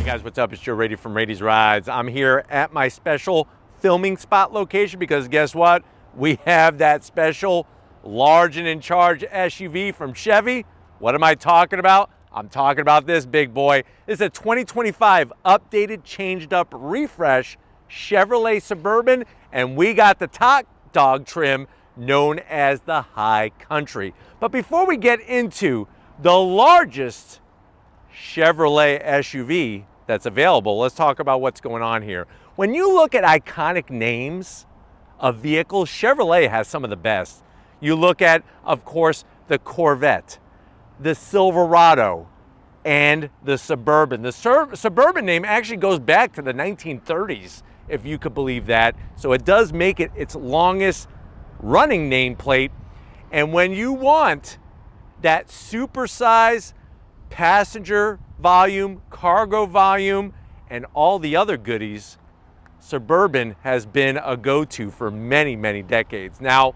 Guys, what's up? It's Joe Rady from Rady's Rides. I'm here at my special filming spot location because guess what? We have that special large and in charge SUV from Chevy. What am I talking about? I'm talking about this big boy. It's a 2025 updated, changed up, refresh Chevrolet Suburban, and we got the top dog trim known as the High Country. But before we get into the largest Chevrolet SUV that's available, let's talk about what's going on here. When you look at iconic names of vehicles, Chevrolet has some of the best. You look at, of course, the Corvette, the Silverado, and the Suburban. The Suburban name actually goes back to the 1930s, if you could believe that. So it does make it its longest running nameplate. And when you want that supersize passenger volume, cargo volume, and all the other goodies, Suburban has been a go-to for many, many decades. Now,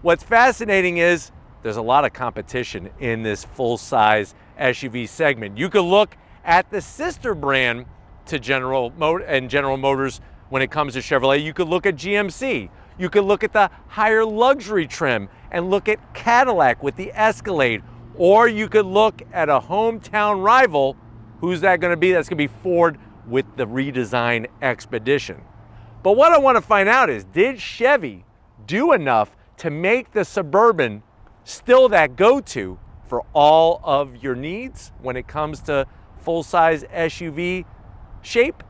what's fascinating is there's a lot of competition in this full-size SUV segment. You could look at the sister brand to General Motors when it comes to Chevrolet. You could look at GMC. You could look at the higher luxury trim and look at Cadillac with the Escalade. Or you could look at a hometown rival. Who's that going to be? That's going to be Ford with the redesigned Expedition. But what I want to find out is, did Chevy do enough to make the Suburban still that go-to for all of your needs when it comes to full-size SUV shape?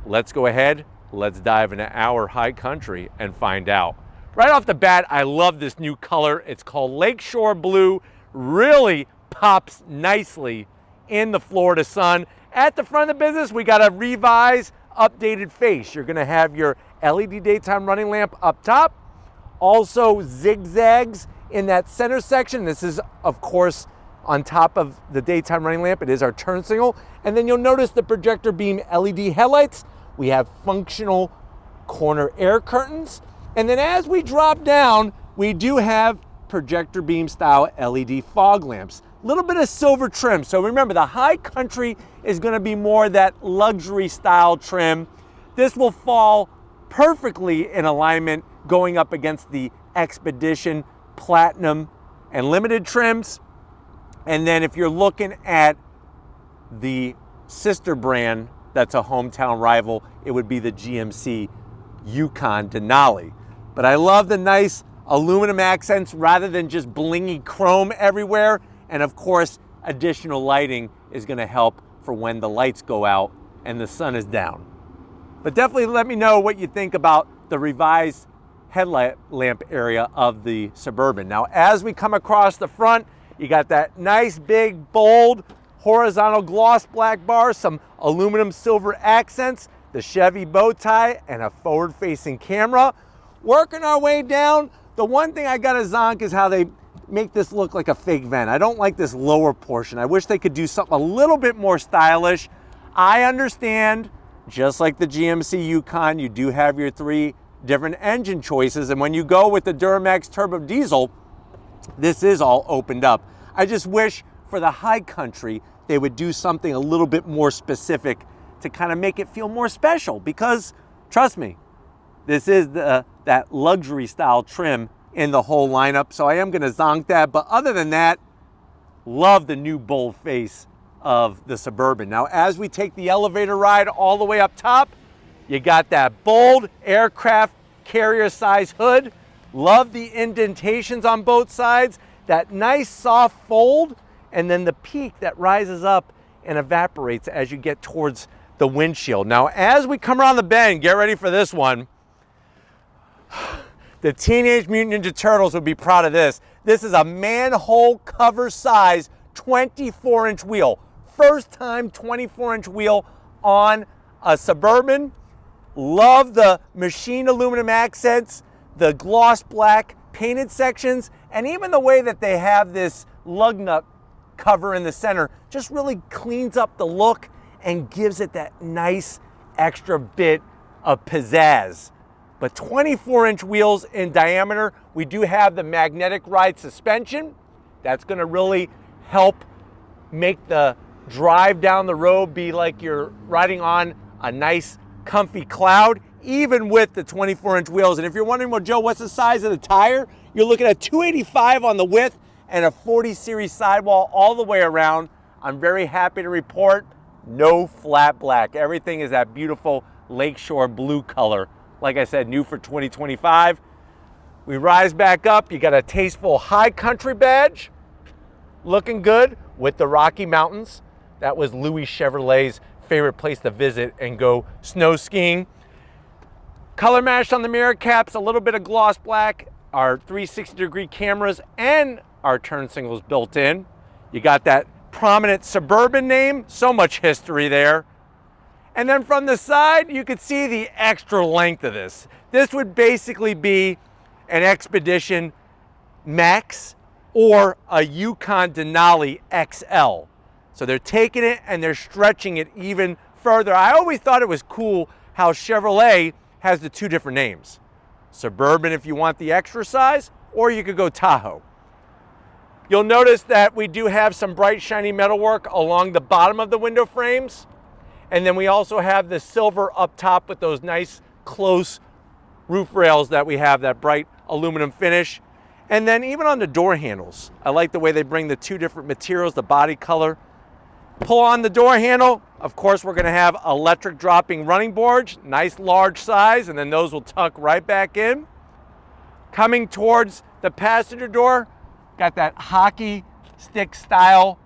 Let's go ahead, let's dive into our High Country and find out. Right off the bat, I love this new color. It's called Lakeshore Blue. Really pops nicely in the Florida sun. At the front of the business, we got a revised, updated face. You're gonna have your LED daytime running lamp up top. Also zigzags in that center section. This is, of course, on top of the daytime running lamp. It is our turn signal. And then you'll notice the projector beam LED headlights. We have functional corner air curtains. And then as we drop down, we do have projector beam style LED fog lamps. A little bit of silver trim. So remember, the High Country is going to be more that luxury style trim. This will fall perfectly in alignment going up against the Expedition, Platinum, and Limited trims. And then if you're looking at the sister brand that's a hometown rival, it would be the GMC Yukon Denali. But I love the nice aluminum accents rather than just blingy chrome everywhere. And of course, additional lighting is going to help for when the lights go out and the sun is down. But definitely let me know what you think about the revised headlight lamp area of the Suburban. Now, as we come across the front, you got that nice, big, bold, horizontal gloss black bar, some aluminum silver accents, the Chevy bow tie, and a forward-facing camera. Working our way down, the one thing I gotta zonk is how they make this look like a fake vent. I don't like this lower portion. I wish they could do something a little bit more stylish. I understand, just like the GMC Yukon, you do have your 3 different engine choices, and when you go with the Duramax Turbo Diesel, this is all opened up. I just wish for the High Country they would do something a little bit more specific to kind of make it feel more special, because trust me, this is that luxury style trim in the whole lineup, so I am going to zonk that. But other than that, love the new bold face of the Suburban. Now, as we take the elevator ride all the way up top, you got that bold aircraft carrier size hood. Love the indentations on both sides, that nice soft fold, and then the peak that rises up and evaporates as you get towards the windshield. Now, as we come around the bend, get ready for this one. The Teenage Mutant Ninja Turtles would be proud of this. This is a manhole cover size 24-inch wheel. First time 24-inch wheel on a Suburban. Love the machine aluminum accents, the gloss black painted sections, and even the way that they have this lug nut cover in the center just really cleans up the look and gives it that nice extra bit of pizzazz. But 24-inch wheels in diameter. We do have the magnetic ride suspension. That's going to really help make the drive down the road be like you're riding on a nice, comfy cloud, even with the 24-inch wheels. And if you're wondering, well, Joe, what's the size of the tire? You're looking at 285 on the width and a 40 series sidewall all the way around. I'm very happy to report no flat black. Everything is that beautiful lakeshore blue color. Like I said, new for 2025. We rise back up. You got a tasteful high country badge. Looking good with the Rocky Mountains. That was Louis Chevrolet's favorite place to visit and go snow skiing. Color matched on the mirror caps, a little bit of gloss black, our 360-degree cameras, and our turn signals built in. You got that prominent Suburban name, so much history there. And then from the side, you could see the extra length of this. This would basically be an Expedition Max or a Yukon Denali XL. So they're taking it and they're stretching it even further. I always thought it was cool how Chevrolet has the two different names. Suburban if you want the extra size, or you could go Tahoe. You'll notice that we do have some bright shiny metalwork along the bottom of the window frames. And then we also have the silver up top with those nice close roof rails that we have, that bright aluminum finish. And then even on the door handles, I like the way they bring the two different materials, the body color. Pull on the door handle. Of course, we're gonna have electric dropping running boards, nice large size, and then those will tuck right back in. Coming towards the passenger door, got that hockey stick style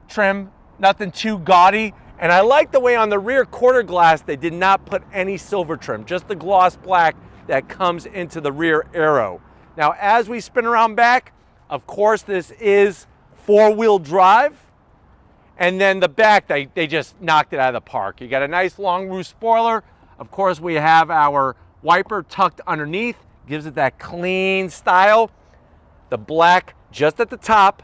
trim, nothing too gaudy. And I like the way on the rear quarter glass, they did not put any silver trim, just the gloss black that comes into the rear aero. Now, as we spin around back, of course, this is four-wheel drive. And then the back, they just knocked it out of the park. You got a nice long roof spoiler. Of course, we have our wiper tucked underneath, gives it that clean style. The black just at the top,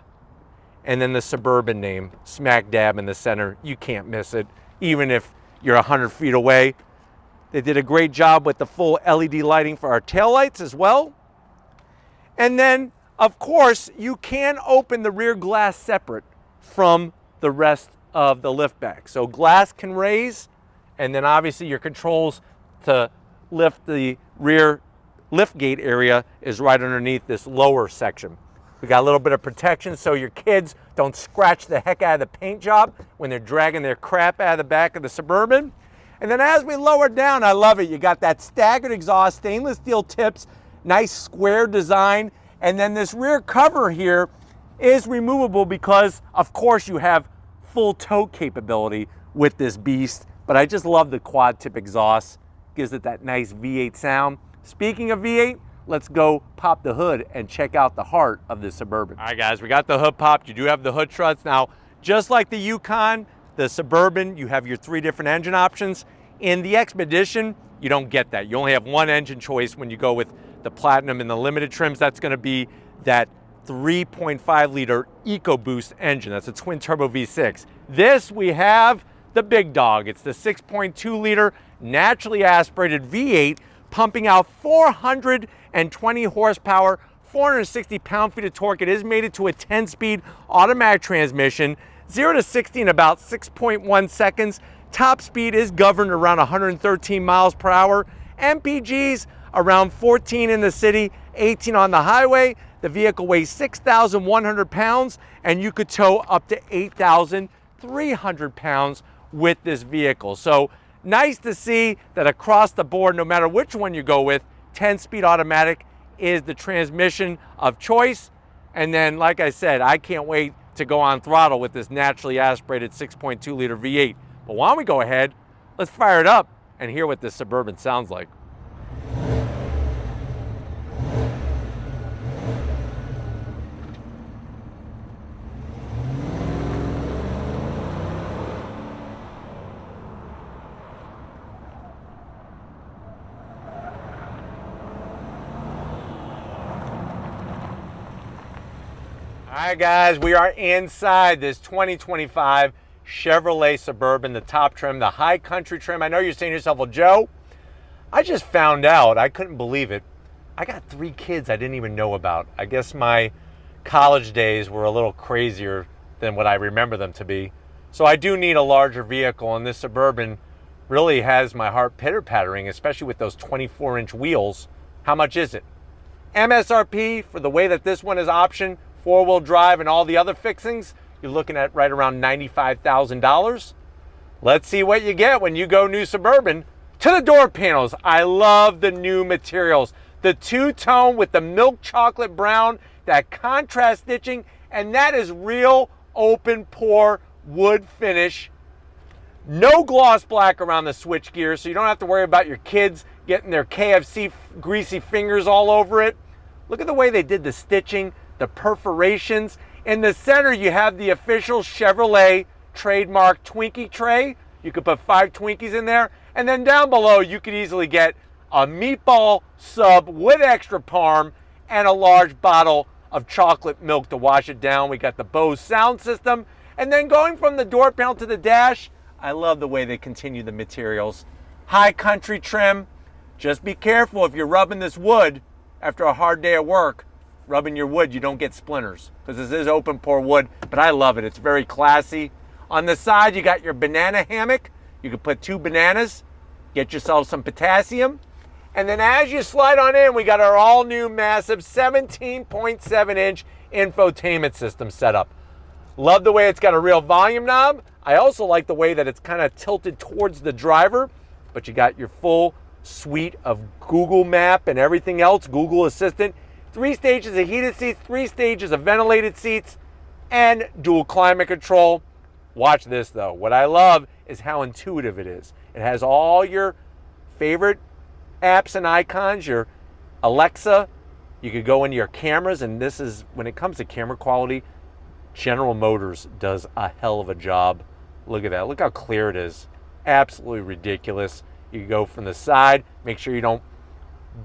and then the Suburban name smack dab in the center. You can't miss it, even if you're 100 feet away. They did a great job with the full LED lighting for our taillights as well. And then, of course, you can open the rear glass separate from the rest of the liftback. So glass can raise, and then obviously your controls to lift the rear lift gate area is right underneath this lower section. We got a little bit of protection so your kids don't scratch the heck out of the paint job when they're dragging their crap out of the back of the Suburban. And then as we lower down, I love it. You got that staggered exhaust, stainless steel tips, nice square design. And then this rear cover here is removable because, of course, you have full tow capability with this beast. But I just love the quad tip exhaust. Gives it that nice V8 sound. Speaking of V8, let's go pop the hood and check out the heart of the Suburban. All right, guys, we got the hood popped. You do have the hood struts. Now, just like the Yukon, the Suburban, you have your three different engine options. In the Expedition, you don't get that. You only have one engine choice when you go with the Platinum and the limited trims. That's gonna be that 3.5 liter EcoBoost engine. That's a twin turbo V6. This, we have the big dog. It's the 6.2 liter naturally aspirated V8 pumping out 420 horsepower, 460 pound-feet of torque. It is mated to a 10-speed automatic transmission, 0 to 60 in about 6.1 seconds. Top speed is governed around 113 miles per hour. MPGs around 14 in the city, 18 on the highway. The vehicle weighs 6,100 pounds, and you could tow up to 8,300 pounds with this vehicle. So nice to see that across the board, no matter which one you go with, 10-speed automatic is the transmission of choice. And then, like I said, I can't wait to go on throttle with this naturally aspirated 6.2 liter V8. But why don't we go ahead, let's fire it up and hear what this Suburban sounds like. All right, guys, we are inside this 2025 Chevrolet Suburban, the top trim, the high country trim. I know you're saying to yourself, well, Joe, I just found out, I couldn't believe it. I got 3 kids I didn't even know about. I guess my college days were a little crazier than what I remember them to be. So I do need a larger vehicle, and this Suburban really has my heart pitter-pattering, especially with those 24-inch wheels. How much is it? MSRP, for the way that this one is optioned, four-wheel drive and all the other fixings, you're looking at right around $95,000. Let's see what you get when you go new Suburban. To the door panels, I love the new materials. The two-tone with the milk chocolate brown, that contrast stitching, and that is real open pore wood finish. No gloss black around the switch gear, so you don't have to worry about your kids getting their KFC greasy fingers all over it. Look at the way they did the stitching, the perforations. In the center, you have the official Chevrolet trademark Twinkie tray. You could put 5 Twinkies in there. And then down below, you could easily get a meatball sub with extra parm and a large bottle of chocolate milk to wash it down. We got the Bose sound system. And then going from the door panel to the dash, I love the way they continue the materials. High country trim. Just be careful if you're rubbing this wood after a hard day at work. Rubbing your wood, you don't get splinters, because this is open pore wood, but I love it. It's very classy. On the side, you got your banana hammock. You can put 2 bananas, get yourself some potassium. And then as you slide on in, we got our all new massive 17.7-inch infotainment system set up. Love the way it's got a real volume knob. I also like the way that it's kind of tilted towards the driver, but you got your full suite of Google Map and everything else, Google Assistant. 3 stages of heated seats, 3 stages of ventilated seats, and dual climate control. Watch this though. What I love is how intuitive it is. It has all your favorite apps and icons, your Alexa. You could go into your cameras, and this is, when it comes to camera quality, General Motors does a hell of a job. Look at that. Look how clear it is. Absolutely ridiculous. You can go from the side, make sure you don't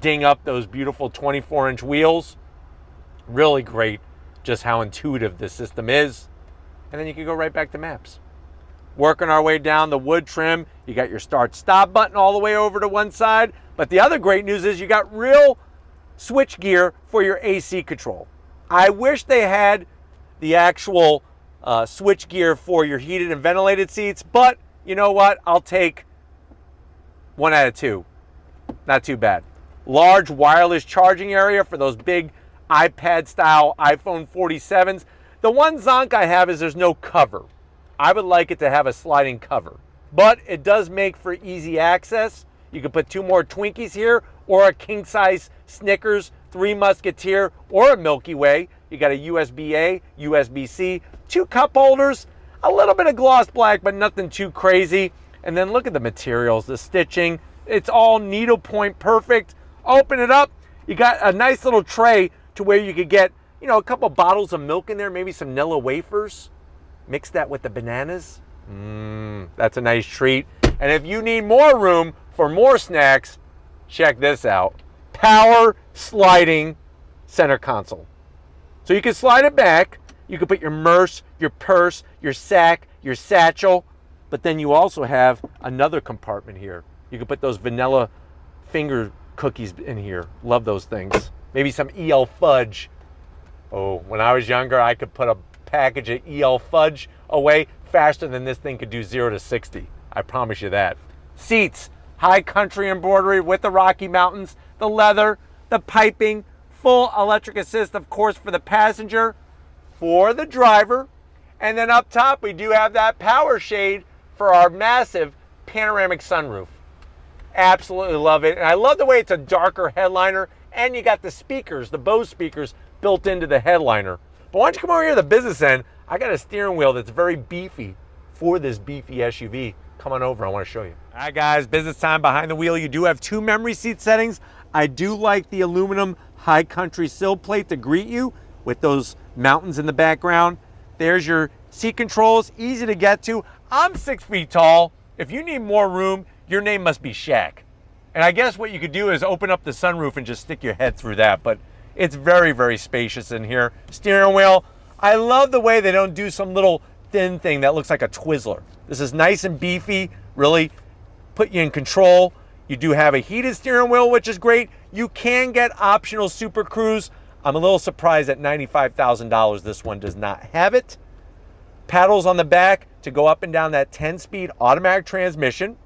ding up those beautiful 24-inch wheels. Really great just how intuitive this system is. And then you can go right back to maps. Working our way down the wood trim, you got your start stop button all the way over to one side. But the other great news is you got real switch gear for your AC control. I wish they had the actual switch gear for your heated and ventilated seats, but you know what? I'll take 1 out of 2. Not too bad. Large wireless charging area for those big iPad style iPhone 47s. The one zonk I have is there's no cover. I would like it to have a sliding cover, but it does make for easy access. You can put 2 more Twinkies here, or a king size Snickers, 3 Musketeer, or a Milky Way. You got a USB-A, USB-C, 2 cup holders, a little bit of gloss black, but nothing too crazy. And then look at the materials, the stitching. It's all needlepoint perfect. Open it up. You got a nice little tray to where you could get, you know, a couple bottles of milk in there, maybe some Nilla wafers. Mix that with the bananas. That's a nice treat. And if you need more room for more snacks, check this out. Power sliding center console. So you can slide it back. You can put your merce, your purse, your sack, your satchel. But then you also have another compartment here. You can put those vanilla finger cookies in here. Love those things. Maybe some EL fudge. Oh, when I was younger, I could put a package of EL fudge away faster than this thing could do 0 to 60. I promise you that. Seats, high country embroidery with the Rocky Mountains, the leather, the piping, full electric assist, of course, for the passenger, for the driver. And then up top, we do have that power shade for our massive panoramic sunroof. Absolutely love it. And I love the way it's a darker headliner, and you got the speakers, the Bose speakers, built into the headliner. But why don't you come over here to the business end? I got a steering wheel that's very beefy for this beefy SUV. Come on over, I want to show you. All right, guys, business time behind the wheel. You do have 2 memory seat settings. I do like the aluminum high country sill plate to greet you with those mountains in the background. There's your seat controls, easy to get to. I'm 6 feet tall. If you need more room, your name must be Shaq. And I guess what you could do is open up the sunroof and just stick your head through that. But it's very, very spacious in here. Steering wheel. I love the way they don't do some little thin thing that looks like a Twizzler. This is nice and beefy, really put you in control. You do have a heated steering wheel, which is great. You can get optional Super Cruise. I'm a little surprised at $95,000 this one does not have it. paddles on the back to go up and down that 10-speed automatic transmission.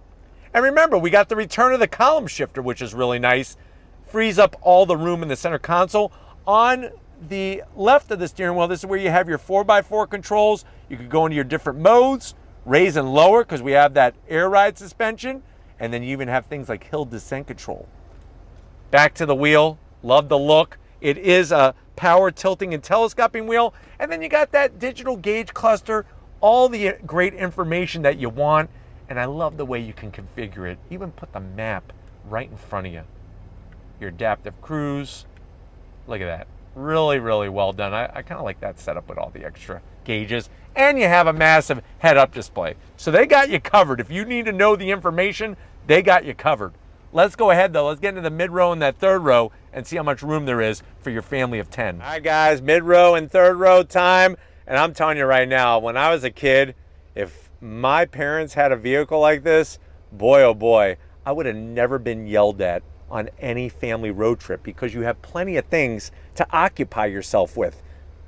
And remember, we got the return of the column shifter, which is really nice. Frees up all the room in the center console. On the left of the steering wheel, this is where you have your 4x4 controls. You can go into your different modes, raise and lower, because we have that air ride suspension. And then you even have things like hill descent control. Back to the wheel, love the look. It is a power tilting and telescoping wheel. And then you got that digital gauge cluster, all the great information that you want. And I love the way you can configure it. Even put the map right in front of you. Your adaptive cruise. Look at that. Really, really well done. I kind of like that setup with all the extra gauges. And you have a massive head-up display. So they got you covered. If you need to know the information, they got you covered. Let's go ahead, though. Let's get into the mid-row and that third row and see how much room there is for your family of 10. All right, guys, mid-row and third row time. And I'm telling you right now, when I was a kid, if my parents had a vehicle like this, boy, oh boy, I would have never been yelled at on any family road trip because you have plenty of things to occupy yourself with.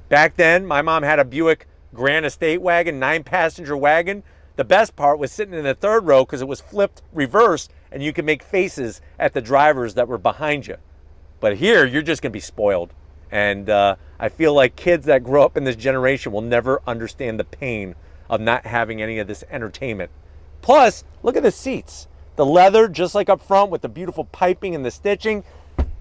Back then, my mom had a Buick Grand Estate wagon, 9-passenger wagon. The best part was sitting in the third row because it was flipped reverse and you could make faces at the drivers that were behind you. But here, you're just going to be spoiled. And I feel like kids that grow up in this generation will never understand the pain of not having any of this entertainment. Plus, look at the seats. The leather, just like up front with the beautiful piping and the stitching.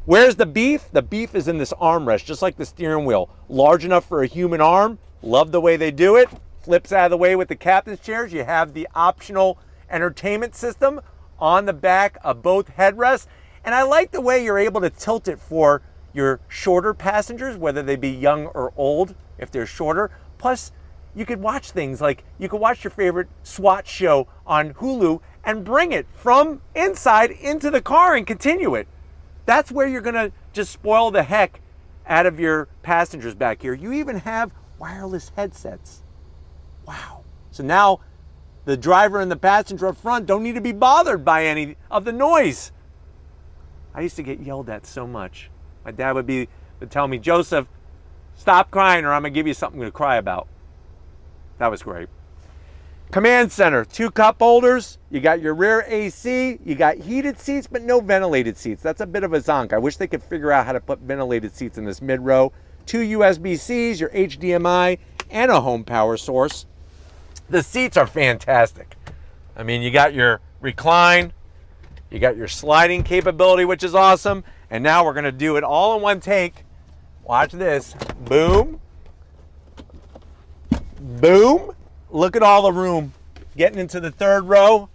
Where's the beef? The beef is in this armrest, just like the steering wheel. Large enough for a human arm. Love the way they do it. Flips out of the way with the captain's chairs. You have the optional entertainment system on the back of both headrests. And I like the way you're able to tilt it for your shorter passengers, whether they be young or old, if they're shorter. Plus, you could watch things like, you could watch your favorite SWAT show on Hulu and bring it from inside into the car and continue it. That's where you're gonna just spoil the heck out of your passengers back here. You even have wireless headsets. Wow. So now the driver and the passenger up front don't need to be bothered by any of the noise. I used to get yelled at so much. My dad would tell me, Joseph, stop crying or I'm gonna give you something to cry about. That was great. Command center, 2 cup holders. You got your rear AC. You got heated seats, but no ventilated seats. That's a bit of a zonk. I wish they could figure out how to put ventilated seats in this mid-row. 2 USB-Cs, your HDMI, and a home power source. The seats are fantastic. I mean, you got your recline. You got your sliding capability, which is awesome. And now we're going to do it all in one take. Watch this. Boom. Boom. Look at all the room. Getting into the third row.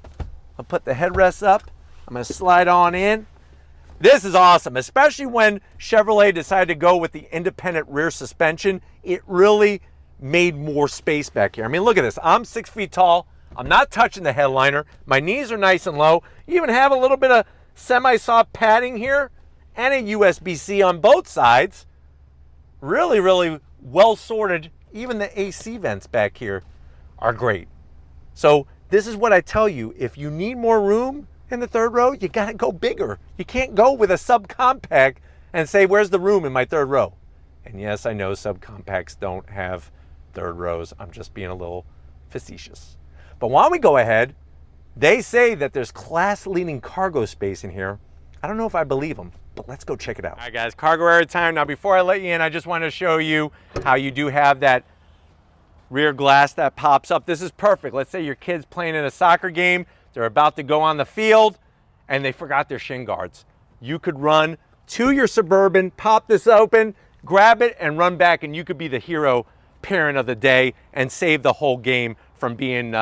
I'll put the headrests up. I'm going to slide on in. This is awesome, especially when Chevrolet decided to go with the independent rear suspension. It really made more space back here. I mean, look at this. I'm 6 feet tall. I'm not touching the headliner. My knees are nice and low. You even have a little bit of semi-soft padding here and a USB-C on both sides. Really, really well sorted. Even the AC vents back here are great. So this is what I tell you. If you need more room in the third row, you got to go bigger. You can't go with a subcompact and say, where's the room in my third row? And yes, I know subcompacts don't have third rows. I'm just being a little facetious. But while we go ahead, they say that there's class-leading cargo space in here. I don't know if I believe them, but let's go check it out. All right, guys, cargo area time. Now, before I let you in, I just want to show you how you do have that rear glass that pops up. This is perfect. Let's say your kid's playing in a soccer game. They're about to go on the field, and they forgot their shin guards. You could run to your Suburban, pop this open, grab it, and run back, and you could be the hero parent of the day and save the whole game from being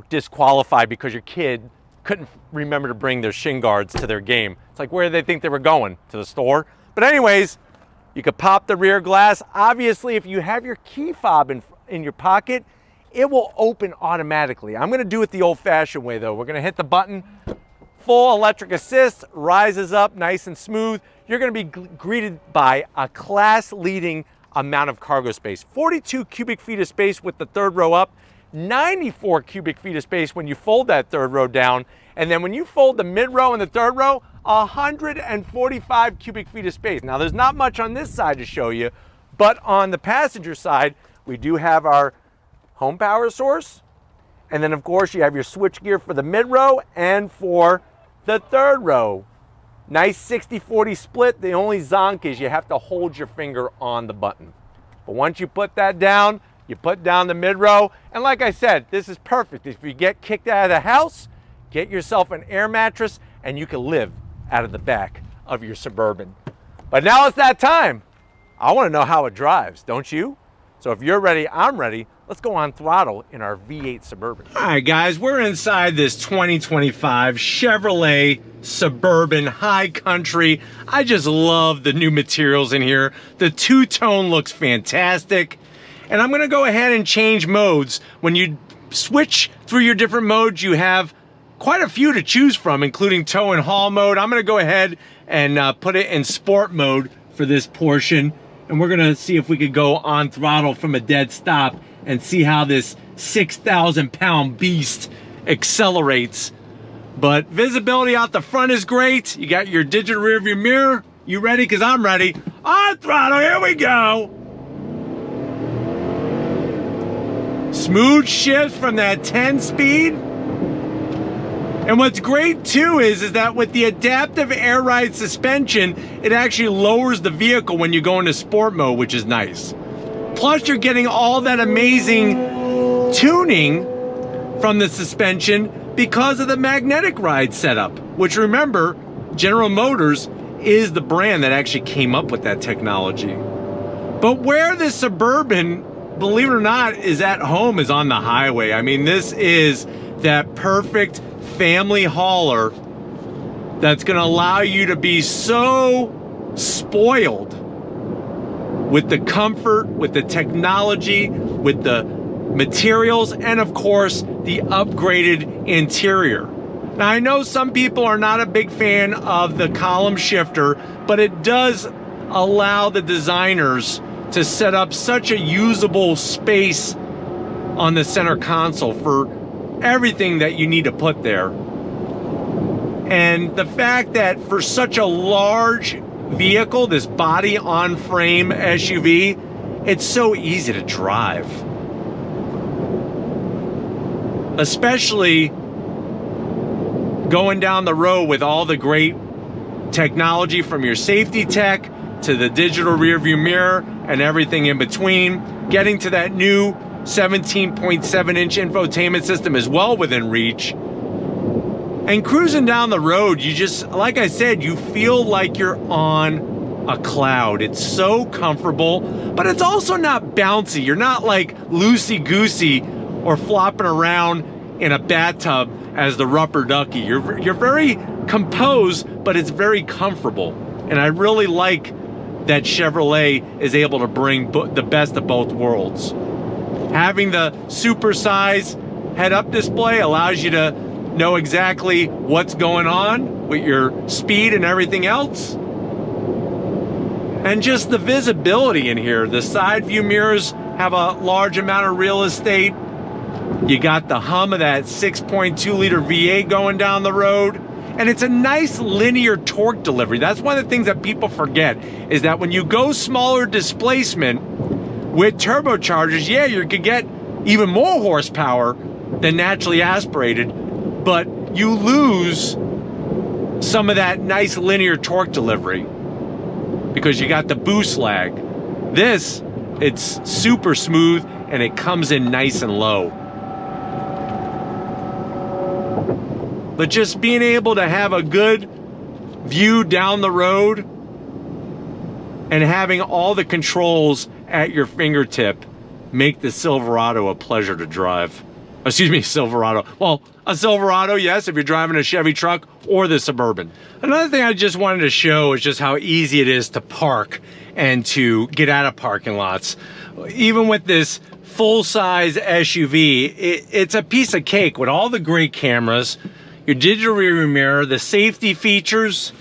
disqualified because your kid couldn't remember to bring their shin guards to their game. It's like, where did they think they were going? To the store? But anyways, you could pop the rear glass. Obviously, if you have your key fob in your pocket, it will open automatically. I'm gonna do it the old-fashioned way though. We're gonna hit the button, full electric assist, rises up nice and smooth. You're gonna be greeted by a class-leading amount of cargo space. 42 cubic feet of space with the third row up, 94 cubic feet of space when you fold that third row down. And then when you fold the mid row and the third row, 145 cubic feet of space. Now there's not much on this side to show you, but on the passenger side, we do have our home power source. And then of course you have your switch gear for the mid row and for the third row. Nice 60-40 split. The only zonk is you have to hold your finger on the button. But once you put that down, you put down the mid row. And like I said, this is perfect. If you get kicked out of the house, get yourself an air mattress and you can live out of the back of your Suburban. But now it's that time. I want to know how it drives, don't you? So if you're ready, I'm ready. Let's go on throttle in our V8 Suburban. All right, guys, we're inside this 2025 Chevrolet Suburban High Country. I just love the new materials in here. The two-tone looks fantastic. And I'm gonna go ahead and change modes. When you switch through your different modes, you have quite a few to choose from, including tow and haul mode. I'm gonna go ahead and put it in sport mode for this portion. And we're gonna see if we could go on throttle from a dead stop and see how this 6,000-pound beast accelerates. But visibility out the front is great. You got your digital rearview mirror. You ready? Because I'm ready. On throttle, here we go. Smooth shifts from that 10 speed. And what's great too is that with the adaptive air ride suspension, it actually lowers the vehicle when you go into sport mode, which is nice. Plus you're getting all that amazing tuning from the suspension because of the magnetic ride setup, which remember, General Motors is the brand that actually came up with that technology. But where this Suburban, believe it or not, is at home is on the highway. I mean, this is that perfect family hauler that's gonna allow you to be so spoiled with the comfort, with the technology, with the materials, and of course, the upgraded interior. Now, I know some people are not a big fan of the column shifter, but it does allow the designers to set up such a usable space on the center console for everything that you need to put there. And the fact that for such a large vehicle, this body on frame SUV, it's so easy to drive. Especially going down the road with all the great technology from your safety tech to the digital rearview mirror and everything in between. Getting to that new 17.7-inch infotainment system is well within reach. And cruising down the road, you just, like I said, you feel like you're on a cloud. It's so comfortable, but it's also not bouncy. You're not like loosey-goosey or flopping around in a bathtub as the rubber ducky. You're very composed, but it's very comfortable. And I really like that Chevrolet is able to bring the best of both worlds. Having the supersize head-up display allows you to know exactly what's going on with your speed and everything else. And just the visibility in here. The side view mirrors have a large amount of real estate. You got the hum of that 6.2 liter V8 going down the road. And it's a nice linear torque delivery. That's one of the things that people forget, is that when you go smaller displacement with turbochargers, yeah, you could get even more horsepower than naturally aspirated, but you lose some of that nice linear torque delivery because you got the boost lag. This, it's super smooth and it comes in nice and low. But just being able to have a good view down the road and having all the controls at your fingertip make the Silverado a pleasure to drive. Excuse me, Silverado. Well, a Silverado, yes, if you're driving a Chevy truck or the Suburban. Another thing I just wanted to show is just how easy it is to park and to get out of parking lots. Even with this full-size SUV, it's a piece of cake with all the great cameras, your digital rearview mirror, the safety features.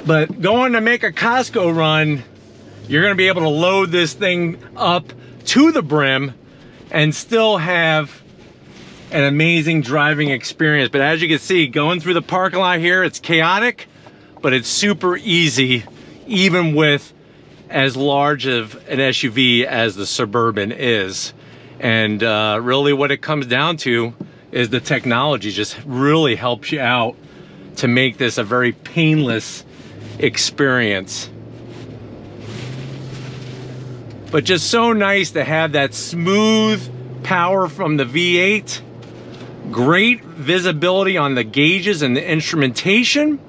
But going to make a Costco run, you're gonna be able to load this thing up to the brim and still have an amazing driving experience. But as you can see, going through the parking lot here, it's chaotic, but it's super easy, even with as large of an SUV as the Suburban is. And really what it comes down to is the technology just really helps you out to make this a very painless experience. But just so nice to have that smooth power from the V8. Great visibility on the gauges and the instrumentation.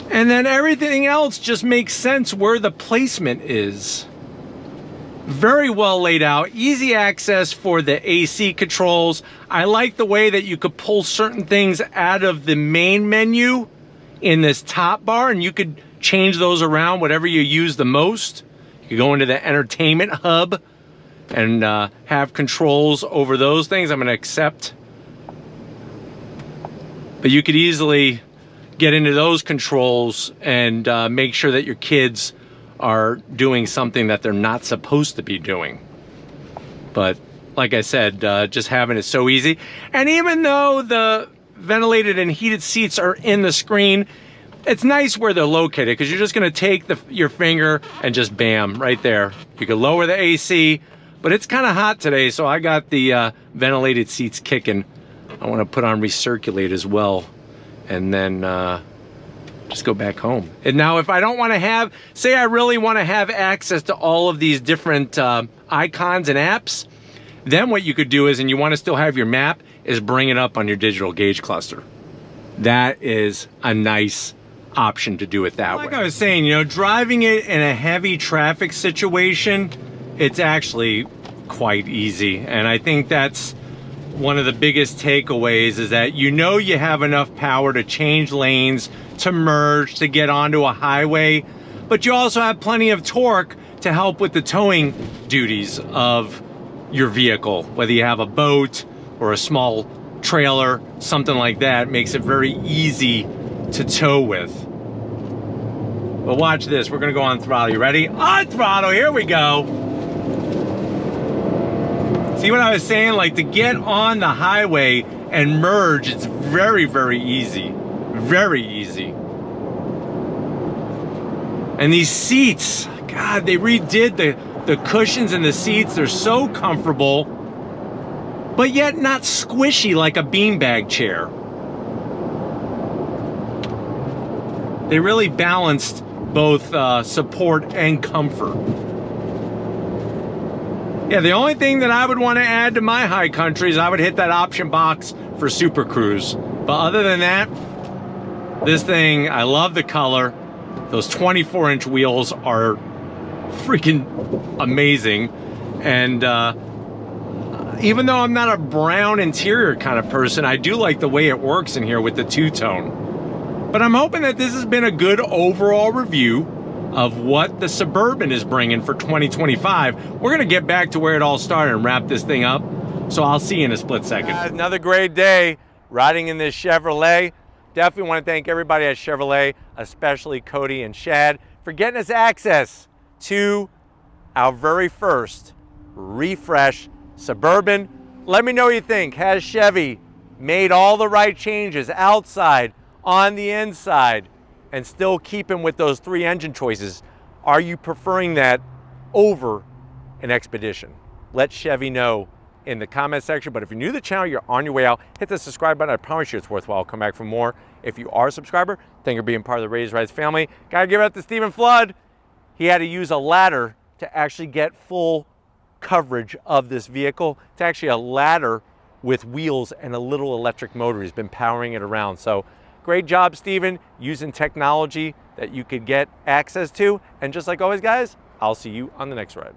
And then everything else just makes sense where the placement is. Very well laid out, easy access for the AC controls. I like the way that you could pull certain things out of the main menu in this top bar, and you could change those around, whatever you use the most. You could go into the entertainment hub and have controls over those things. I'm going to accept. But you could easily get into those controls and make sure that your kids are doing something that they're not supposed to be doing. But like I said, just having it so easy. And even though the ventilated and heated seats are in the screen, it's nice where they're located, because you're just going to take your finger and just bam, right there. You can lower the AC, but it's kind of hot today, so I got the ventilated seats kicking. I want to put on recirculate as well, and then just go back home. And now if I don't want to have, say I really want to have access to all of these different icons and apps, then what you could do is, and you want to still have your map, is bring it up on your digital gauge cluster. That is a nice option to do it that way. Like I was saying, you know, driving it in a heavy traffic situation, it's actually quite easy. And I think that's one of the biggest takeaways, is that you know you have enough power to change lanes, to merge, to get onto a highway, but you also have plenty of torque to help with the towing duties of your vehicle. Whether you have a boat or a small trailer, something like that, makes it very easy to tow with. But watch this, we're gonna go on throttle. You ready? On throttle, here we go. See what I was saying? Like, to get on the highway and merge, it's very, very easy. Very easy. And these seats, God, they redid the cushions in the seats. They're so comfortable, but yet not squishy like a beanbag chair. They really balanced both support and comfort. Yeah, the only thing that I would want to add to my high country is I would hit that option box for Super Cruise. But other than that, this thing, I love the color. Those 24-inch wheels are freaking amazing. And even though I'm not a brown interior kind of person, I do like the way it works in here with the two-tone. But I'm hoping that this has been a good overall review of what the Suburban is bringing for 2025. We're gonna get back to where it all started and wrap this thing up. So I'll see you in a split second. Another great day riding in this Chevrolet. Definitely want to thank everybody at Chevrolet, especially Cody and Shad, for getting us access to our very first refresh Suburban. Let me know what you think. Has Chevy made all the right changes outside, on the inside, and still keeping with those 3 engine choices? Are you preferring that over an Expedition? Let Chevy know in the comment section. But if you're new to the channel, you're on your way out, hit the subscribe button. I promise you it's worthwhile. Come back for more. If you are a subscriber, thank you for being part of the Raised Rides family. Gotta give it up to Stephen Flood. He had to use a ladder to actually get full coverage of this vehicle. It's actually a ladder with wheels and a little electric motor. He's been powering it around. So great job, Stephen, using technology that you could get access to. And just like always, guys, I'll see you on the next ride.